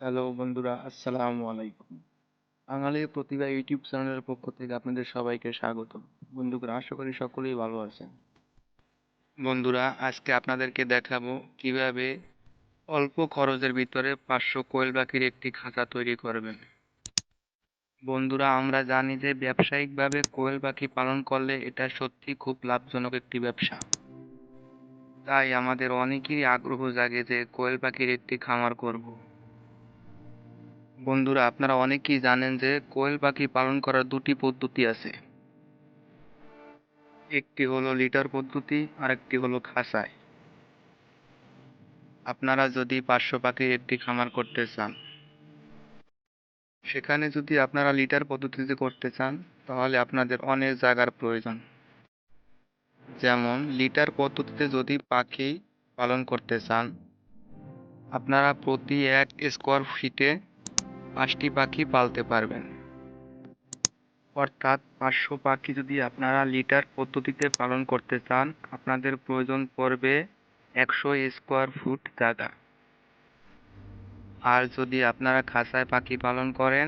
Hello বন্ধুরা, আসসালামু আলাইকুম। বাঙালির প্রতিভা ইউটিউব চ্যানেলের পক্ষ থেকে আপনাদের সবাইকে স্বাগত। বন্ধুরা, আশা করি সকলেই ভালো আছেন। বন্ধুরা, আজকে আপনাদেরকে দেখাবো কিভাবে অল্প খরচের ভিতরে 500 কোয়েল পাখির একটি খাঁচা তৈরি করবেন। বন্ধুরা, আমরা জানি যে ব্যবসায়িকভাবে কোয়েল পাখি পালন করলে এটা সত্যি খুব লাভজনক একটি ব্যবসা। তাই আমাদের অনেকেরই আগ্রহ জাগে যে কোয়েল পাখির একটি খামার করব। বন্ধুরা, আপনারা অনেকেই জানেন যে কোয়েল পাখি পালন করার দুটি পদ্ধতি আছে। একটি হলো লিটার পদ্ধতি আর একটি হলো খাঁচায়। আপনারা যদি 500 পাখির একটি খামার করতে চান, সেখানে যদি আপনারা লিটার পদ্ধতিতে করতে চান, তাহলে আপনাদের অনেক জায়গার প্রয়োজন। যেমন লিটার পদ্ধতিতে যদি পাখি পালন করতে চান, আপনারা প্রতি 1 স্কোয়ার ফিটে 5টি পাখি পালতে পারবেন। অর্থাৎ 500 পাখি যদি আপনারা লিটার পদ্ধতিতে পালন করতে চান, আপনাদের প্রয়োজন পড়বে 100 স্কোয়ার ফুট জায়গা। আর যদি আপনারা খাঁচায় পাখি পালন করেন,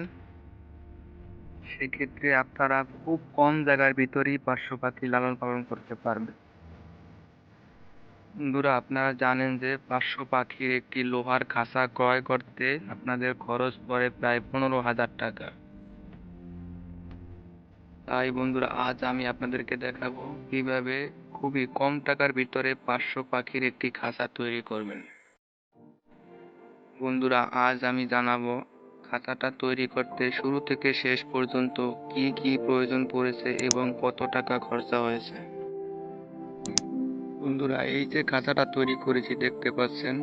সেক্ষেত্রে আপনারা খুব কম জায়গার ভিতরেই 500 পাখি লালন পালন করতে পারবেন। বন্ধুরা, আপনারা জানেন যে 500 পাখির একটি লোহার খাঁচা ক্রয় করতে আপনাদের খরচ পড়ে প্রায় 15,000 টাকা। তাই বন্ধুরা, আজ আমি আপনাদেরকে দেখাবো কিভাবে খুবই কম টাকার ভিতরে 500 পাখির একটি খাঁচা তৈরি করবেন। বন্ধুরা, আজ আমি জানাবো খাঁচাটা তৈরি করতে শুরু থেকে শেষ পর্যন্ত কি কি প্রয়োজন পড়েছে এবং কত টাকা খরচা হয়েছে। বন্ধুরা, এই যে খাঁচাটা তৈরি করেছি দেখতে পাচ্ছেন,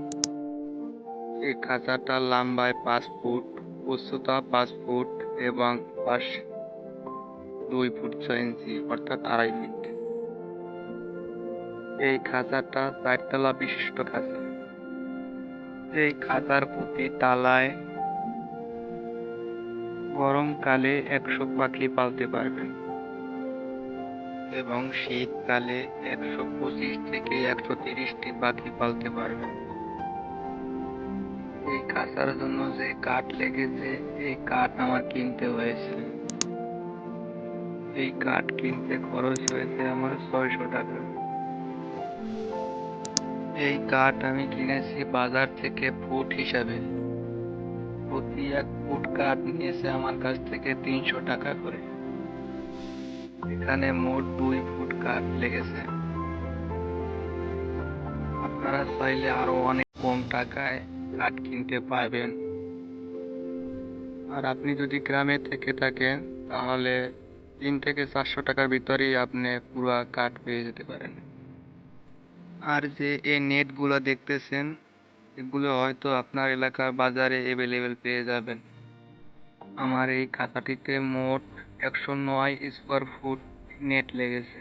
এই খাঁচাটার লম্বায় 5 ফুট, উচ্চতা 5 ফুট এবং পাশ 2 ফুট 6 ইঞ্চি অর্থাৎ 2.5 ফিট। এই খাঁচাটা 4 তলা বিশিষ্ট খাঁচা। এই খাঁচার প্রতি তালায় গরমকালে 100 পাখি পালতে পারবেন এবং শীতকালে 125 থেকে 130টি পাখি পালতে পারবেন। এই খাঁচার জন্য যে কাঠ লেগেছে, এই কাঠ আমার কিনতে হয়েছে। এই কাঠ কিনতে খরচ হয়েছে আমার 600 টাকা। এই কাঠ আমি কিনেছি বাজার থেকে ফুট হিসাবে। প্রতি 1 ফুট কাঠ নিয়েছে আমার কাছ থেকে 300 টাকা করে। এখানে মোট 2 ফুট কাঠ লেগেছে। আপনারা চাইলে আরো অনেক কম টাকায় কাঠ কিনতে পারবেন। আর আপনি যদি গ্রামে থেকে থাকেন, তাহলে 3 থেকে 400 টাকার ভিতরেই আপনি পুরো কাঠ পেয়ে যেতে পারেন। আর যে এই নেটগুলো দেখতেছেন, এগুলো হয়তো আপনার এলাকার বাজারে অ্যাভেলেবেল পেয়ে যাবেন। আমার এই খাঁচাটিতে মোট 109 স্কোয়ার ফুট নেট লেগেছে।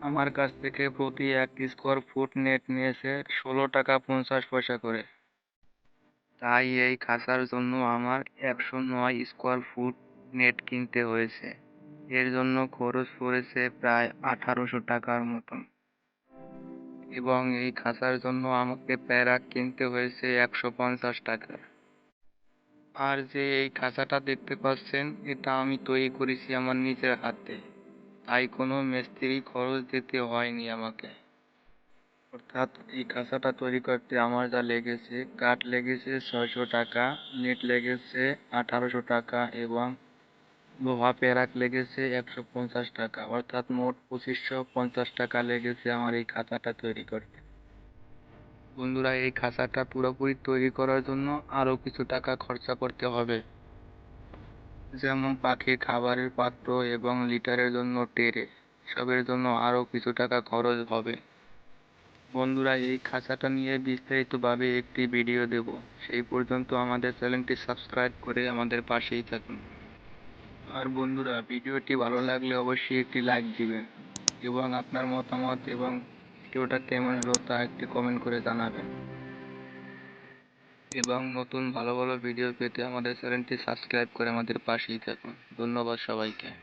আমার কাছ থেকে প্রতি 1 স্কোয়ার ফুট নেট নিয়েছে 16 টাকা 50 পয়সা করে। তাই এই খাঁচার জন্য আমার 109 স্কোয়ার ফুট নেট কিনতে হয়েছে। এর জন্য খরচ পড়েছে প্রায় 1800 টাকার মতন। এবং এই খাঁচার জন্য আমাকে প্যারাক কিনতে হয়েছে 150 টাকা। আর যে এই খাঁচাটা দেখতে পাচ্ছেন, এটা আমি তৈরি করেছি আমার নিজের হাতে। তাই কোনো মিস্ত্রি খরচ দিতে হয়নি আমাকে। অর্থাৎ এই খাঁচাটা তৈরি করতে আমার যা লেগেছে, কাঠ লেগেছে 600 টাকা, নেট লেগেছে 1800 টাকা এবং লোহা প্যারাক লেগেছে 150 টাকা। অর্থাৎ মোট 2550 টাকা লেগেছে আমার এই খাঁচাটা তৈরি করতে। বন্ধুরা, এই খাঁচাটা পুরোপুরি তৈরি করার জন্য আরো কিছু টাকা খরচা করতে হবে। যেমন পাখির খাবারের পাত্র এবং লিটারের জন্য ট্রে, সবের জন্য আরো কিছু টাকা খরচ হবে। বন্ধুরা, এই খাঁচাটা নিয়ে বিস্তারিতভাবে একটি ভিডিও দেব। সেই পর্যন্ত আমাদের চ্যানেলটি সাবস্ক্রাইব করে আমাদের পাশেই থাকুন। আর বন্ধুরা, ভিডিওটি ভালো লাগলে অবশ্যই একটি লাইক দিবেন এবং আপনার মতামত এবং ভিডিওটা কেমন হলো তা একটি কমেন্ট করে জানাবেন। এবং নতুন ভালো ভালো ভিডিও পেতে আমাদের চ্যানেলটি সাবস্ক্রাইব করে আমাদের পাশেই থাকুন। ধন্যবাদ সবাইকে।